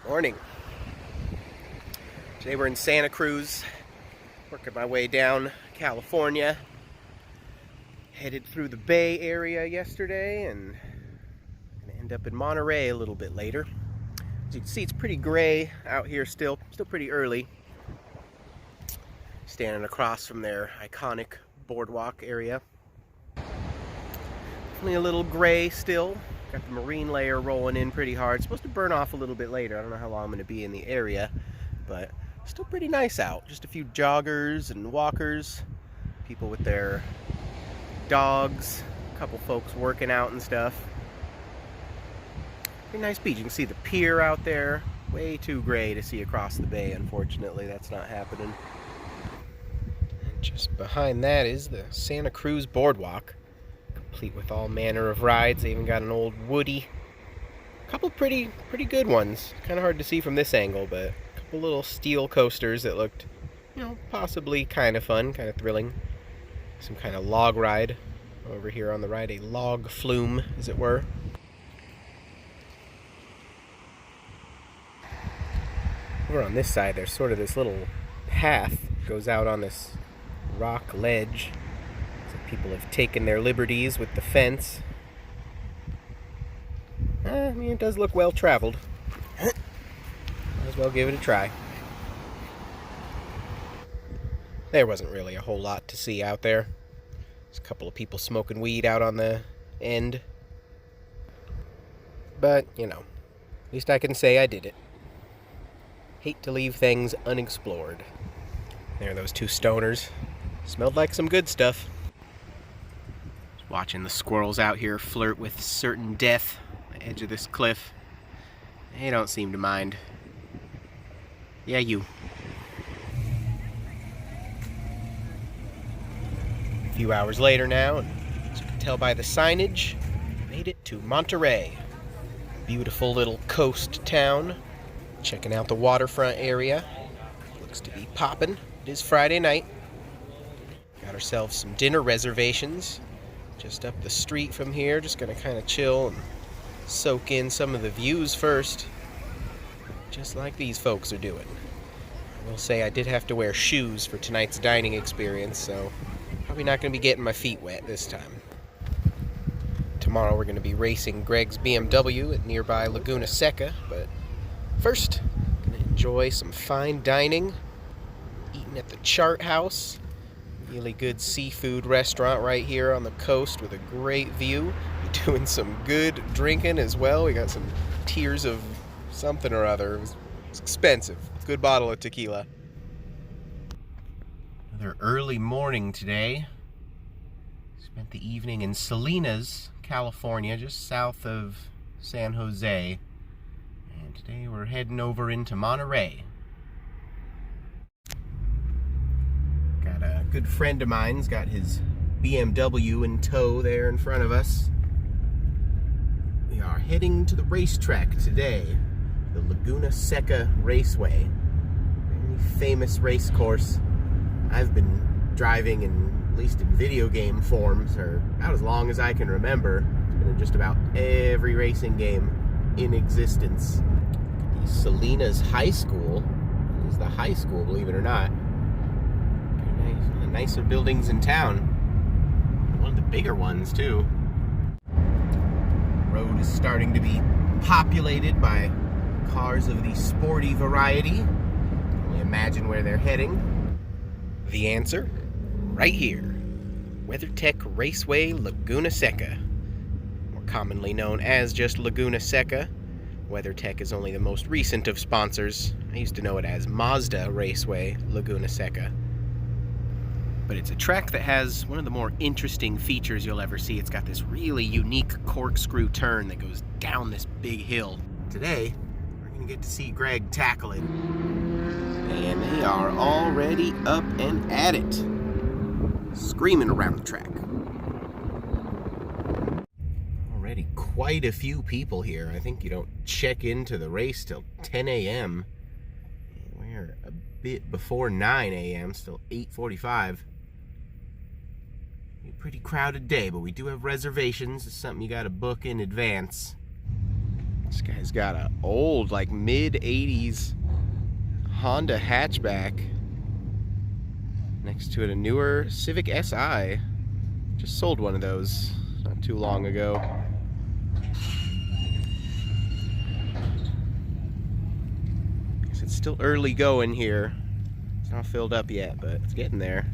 Morning. Today we're in Santa Cruz, working my way down California. Headed through the Bay Area yesterday and gonna end up in Monterrey a little bit later. As you can see, it's pretty gray out here still pretty early. Standing across from their iconic boardwalk area. Definitely a little gray still. Got the marine layer rolling in pretty hard. It's supposed to burn off a little bit later. I don't know how long I'm going to be in the area, but still pretty nice out. Just a few joggers and walkers, people with their dogs, a couple folks working out and stuff. Pretty nice beach. You can see the pier out there. Way too gray to see across the bay, unfortunately. That's not happening. And just behind that is the Santa Cruz boardwalk, complete with all manner of rides. They even got an old Woody. A couple pretty good ones. Kind of hard to see from this angle, but a couple little steel coasters that looked, possibly kind of fun, kind of thrilling. Some kind of log ride over here on the right, a log flume, as it were. Over on this side, there's sort of this little path that goes out on this rock ledge. People have taken their liberties with the fence. It does look well traveled. Might as well give it a try. There wasn't really a whole lot to see out there. There's a couple of people smoking weed out on the end. But, at least I can say I did it. Hate to leave things unexplored. There are those two stoners. Smelled like some good stuff. Watching the squirrels out here flirt with certain death on the edge of this cliff. They don't seem to mind. Yeah, you. A few hours later now, and as you can tell by the signage, made it to Monterrey. Beautiful little coast town. Checking out the waterfront area. Looks to be poppin'. It is Friday night. Got ourselves some dinner reservations. Just up the street from here, just gonna kind of chill and soak in some of the views first, just like these folks are doing. I will say I did have to wear shoes for tonight's dining experience, so probably not gonna be getting my feet wet this time. Tomorrow we're gonna be racing Greg's BMW at nearby Laguna Seca, but first, gonna enjoy some fine dining, eating at the Chart House. Really good seafood restaurant right here on the coast with a great view. Doing some good drinking as well. We got some Tears of something or other. It was expensive. Good bottle of tequila. Another early morning today. Spent the evening in Salinas, California, just south of San Jose. And today we're heading over into Monterrey. A good friend of mine's got his BMW in tow there in front of us. We are heading to the racetrack today, the Laguna Seca Raceway. Very famous race course. I've been driving at least in video game forms, for about as long as I can remember. It's been in just about every racing game in existence. The Salinas High School is the high school, believe it or not. Nicer buildings in town. One of the bigger ones, too. The road is starting to be populated by cars of the sporty variety. Only imagine where they're heading. The answer, right here. WeatherTech Raceway Laguna Seca. More commonly known as just Laguna Seca. WeatherTech is only the most recent of sponsors. I used to know it as Mazda Raceway Laguna Seca. But it's a track that has one of the more interesting features you'll ever see. It's got this really unique corkscrew turn that goes down this big hill. Today, we're going to get to see Greg tackle it. And they are already up and at it. Screaming around the track. Already quite a few people here. I think you don't check into the race till 10 a.m. We're a bit before 9 a.m., still 8:45. Pretty crowded day, but we do have reservations. It's something you gotta book in advance. This guy's got a old, like mid-80s Honda hatchback. Next to it, a newer Civic Si. Just sold one of those not too long ago. Guess it's still early going here. It's not filled up yet, but it's getting there.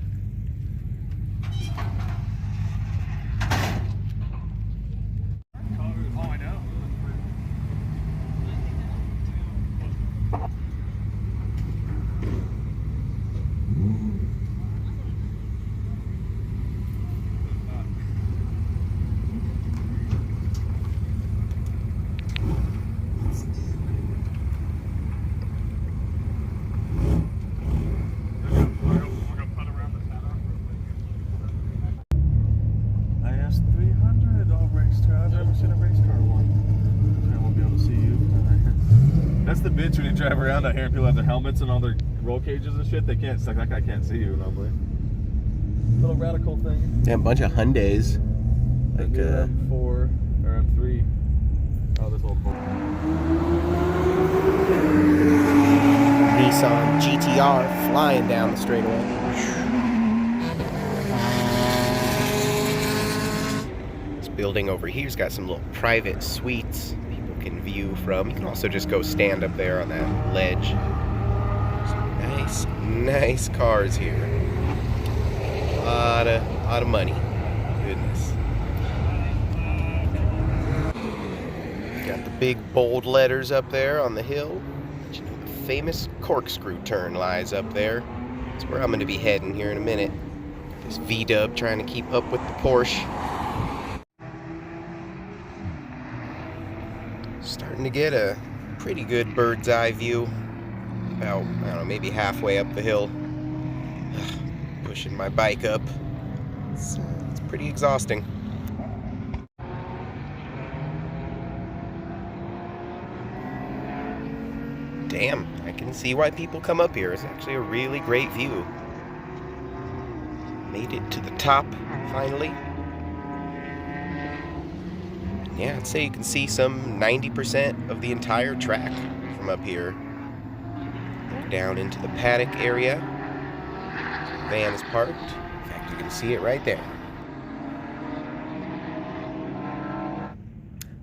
That's the bitch when you drive around out here and people have their helmets and all their roll cages and shit. They can't, it's like that guy can't see you normally. Little radical thing. Yeah, a bunch of Hyundais. Like M4 or M3. Oh, this old boat. Nissan GTR flying down the straightaway. This building over here's got some little private suites people can view from. You can also just go stand up there on that ledge. Some nice cars here. A lot of money. Goodness. Got the big bold letters up there on the hill. The famous corkscrew turn lies up there. That's where I'm going to be heading here in a minute. This V-dub trying to keep up with the Porsche. Starting to get a pretty good bird's eye view. About, I don't know, maybe halfway up the hill. Pushing my bike up. It's pretty exhausting. Damn, I can see why people come up here. It's actually a really great view. Made it to the top, finally. Yeah, I'd say you can see some 90% of the entire track from up here. Look down into the paddock area. The van is parked. In fact, you can see it right there.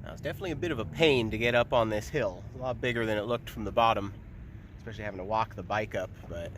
Now, it's definitely a bit of a pain to get up on this hill. A lot bigger than it looked from the bottom, especially having to walk the bike up. But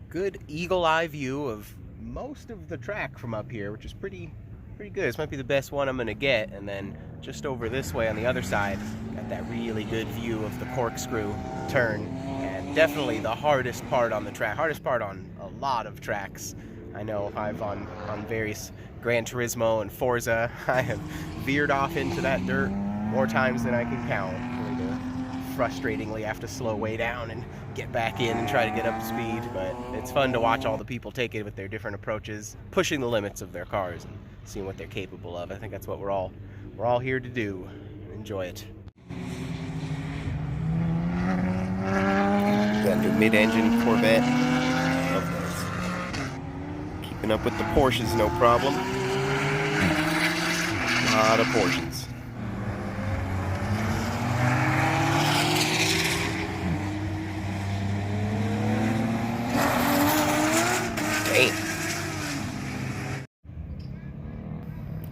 good eagle-eye view of most of the track from up here, which is pretty good. This might be the best one I'm gonna get. And then just over this way on the other side, got that really good view of the corkscrew turn. And definitely the hardest part on the track, hardest part on a lot of tracks. I know I've on various Gran Turismo and Forza, I have veered off into that dirt more times than I can count. Really frustratingly have to slow way down and get back in and try to get up to speed, but it's fun to watch all the people take it with their different approaches, pushing the limits of their cars and seeing what they're capable of. I think that's what we're all here to do. Enjoy it. Got the mid-engine Corvette. Love those. Keeping up with the Porsches, no problem. A lot of Porsches.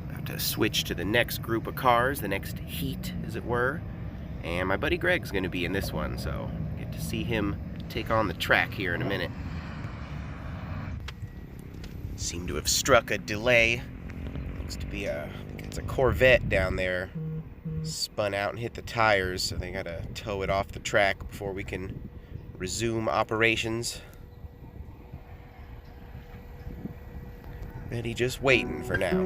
About to switch to the next group of cars, the next heat, as it were. And my buddy Greg's going to be in this one, so get to see him take on the track here in a minute. Seem to have struck a delay. Looks to be it's a Corvette down there. Spun out and hit the tires, so they gotta tow it off the track before we can resume operations. Betty just waiting for now.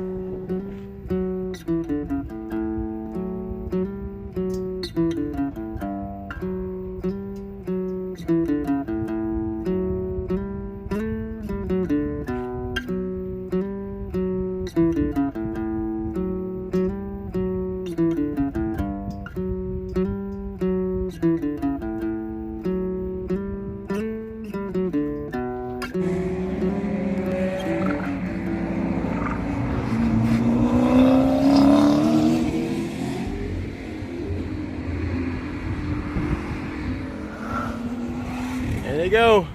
you go.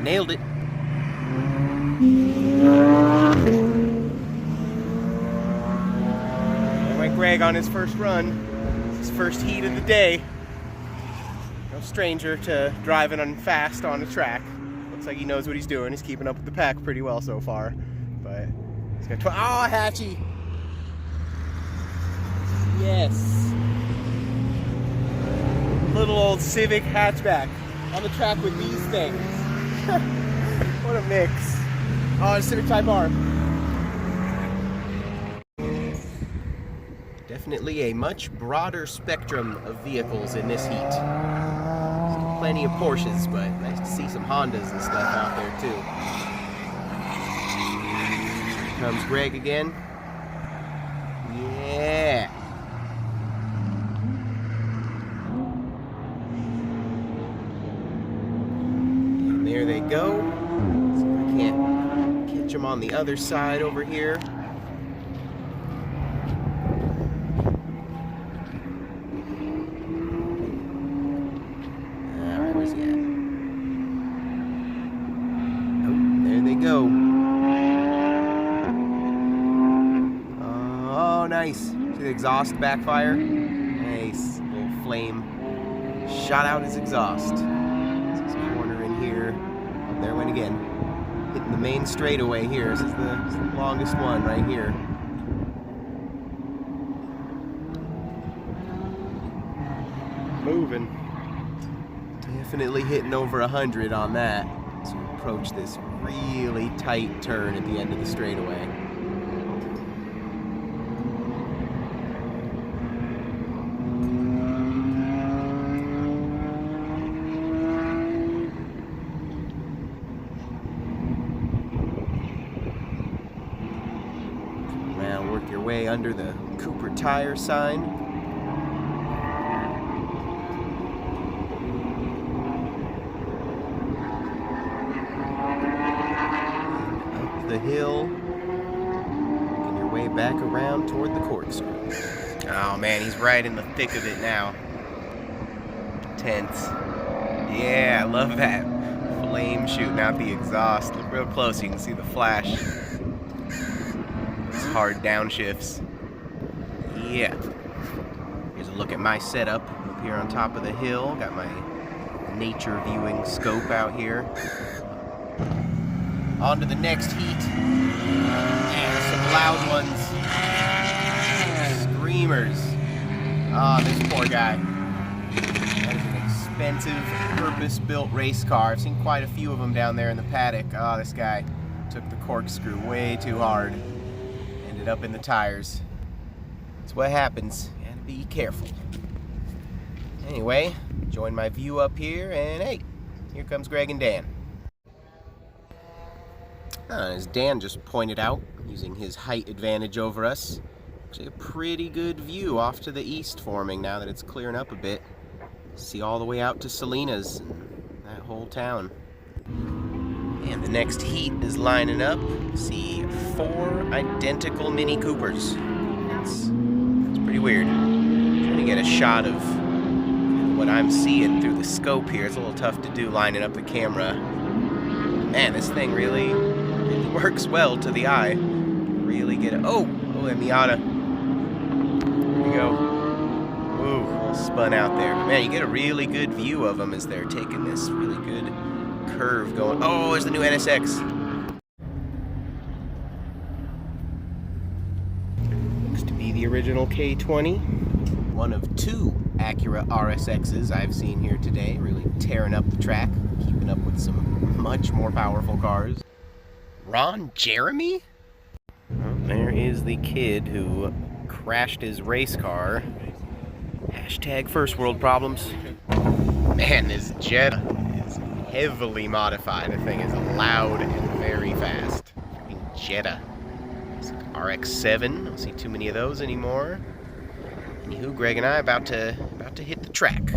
Nailed it. There went Greg on his first run. His first heat of the day. No stranger to driving on fast on a track. Looks like he knows what he's doing. He's keeping up with the pack pretty well so far. But he's got oh, Hatchie! Yes. Little old Civic hatchback on the track with these things. What a mix. Oh, Civic Type R. Definitely a much broader spectrum of vehicles in this heat. Still plenty of Porsches, but nice to see some Hondas and stuff out there too. Here comes Greg again. Yeah. And there they go. See if I can't catch them on the other side over here. Where's he at? Oh, there they go. Oh, nice. See the exhaust backfire? Nice. Little flame shot out his exhaust. This is corner in here. Oh, there went again. Hitting the main straightaway here. This is the longest one right here. Moving. Definitely hitting over 100 on that as we approach this really tight turn at the end of the straightaway. Now work your way under the Cooper tire sign. The hill, making your way back around toward the corkscrew. Oh man, he's right in the thick of it now. Tense. Yeah, I love that flame shooting out the exhaust. Look real close, you can see the flash. Those hard downshifts. Yeah. Here's a look at my setup up here on top of the hill. Got my nature viewing scope out here. On to the next heat. And some loud ones. Screamers. Ah, this poor guy. That is an expensive, purpose-built race car. I've seen quite a few of them down there in the paddock. Ah, this guy took the corkscrew way too hard. Ended up in the tires. That's what happens. You gotta be careful. Anyway, join my view up here, and hey, here comes Greg and Dan. As Dan just pointed out, using his height advantage over us, actually a pretty good view off to the east forming now that it's clearing up a bit. See all the way out to Salinas and that whole town. And the next heat is lining up. See 4 identical Mini Coopers. That's pretty weird. Trying to get a shot of what I'm seeing through the scope here. It's a little tough to do lining up the camera. Man, this thing really works well to the eye. Really get it. Oh, that Miata. There we go. Ooh, spun out there. Man, you get a really good view of them as they're taking this really good curve going. Oh, there's the new NSX. Looks to be the original K20. One of 2 Acura RSXs I've seen here today. Really tearing up the track, keeping up with some much more powerful cars. Ron Jeremy? Well, there is the kid who crashed his race car. Hashtag first world problems. Man, this Jetta is heavily modified. The thing is loud and very fast. Fucking Jetta. It's like RX-7. Don't see too many of those anymore. Anywho, Greg and I about to hit the track.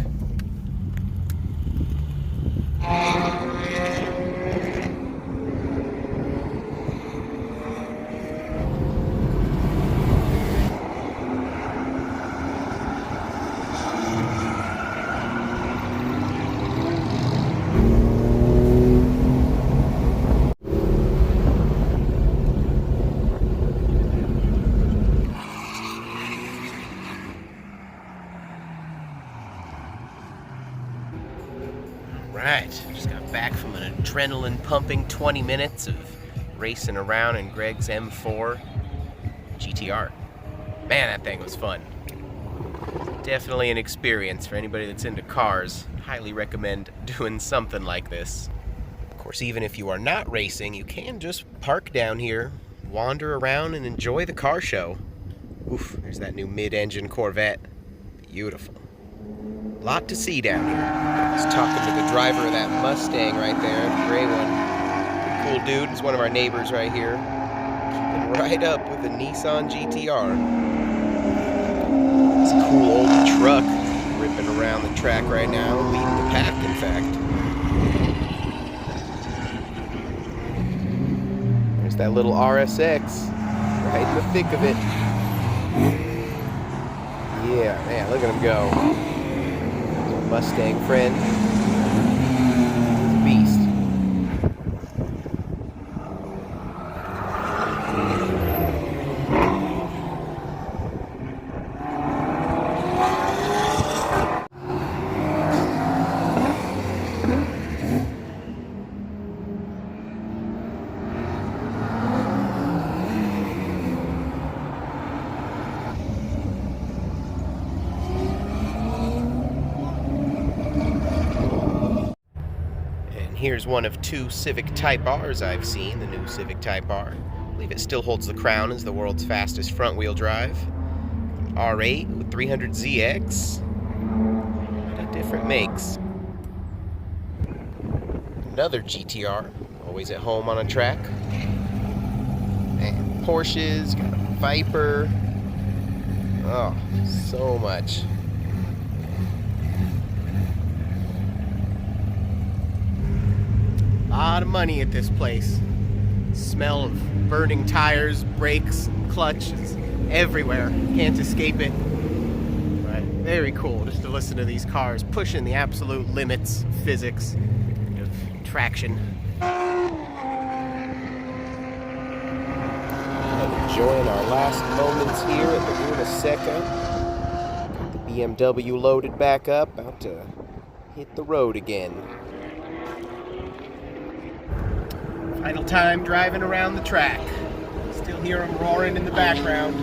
adrenaline pumping 20 minutes of racing around in Greg's M4 GTR. Man, that thing was fun. Definitely an experience for anybody that's into cars. Highly recommend doing something like this. Of course, even if you are not racing, you can just park down here, wander around, and enjoy the car show. Oof, there's that new mid-engine Corvette. Beautiful. Lot to see down here. I was talking to the driver of that Mustang right there, the gray one. Pretty cool dude. He's one of our neighbors right here. Keeping right up with the Nissan GTR. It's a cool old truck ripping around the track right now, leading the pack, in fact. There's that little RSX, right in the thick of it. Yeah, man, look at him go. Mustang friend. Beast. Here's one of two Civic Type Rs I've seen, the new Civic Type R. I believe it still holds the crown as the world's fastest front-wheel drive. R8 with 300ZX. Different makes. Another GTR, always at home on a track. And Porsches, got a Viper. Oh, so much. A lot of money at this place. Smell of burning tires, brakes, clutch is everywhere. Can't escape it. But very cool just to listen to these cars pushing the absolute limits of physics, of traction. Enjoying our last moments here at Laguna Seca. Got the BMW loaded back up, about to hit the road again. Final time driving around the track. Still hear them roaring in the background.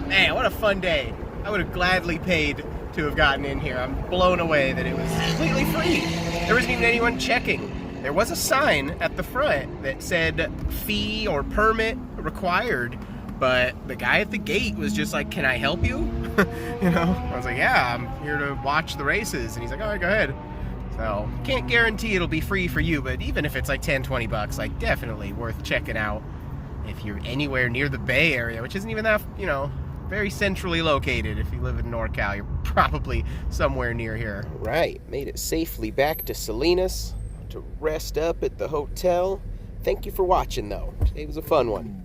Man, what a fun day. I would have gladly paid to have gotten in here. I'm blown away that it was completely free. There wasn't even anyone checking. There was a sign at the front that said fee or permit required, but the guy at the gate was just like, "Can I help you?" You know, I was like, "Yeah, I'm here to watch the races." And he's like, "All right, go ahead." So, can't guarantee it'll be free for you, but even if it's like $10-20, like definitely worth checking out if you're anywhere near the Bay Area, which isn't even that, you know, very centrally located. If you live in NorCal, you're probably somewhere near here. Right, made it safely back to Salinas to rest up at the hotel. Thank you for watching, though. Today was a fun one.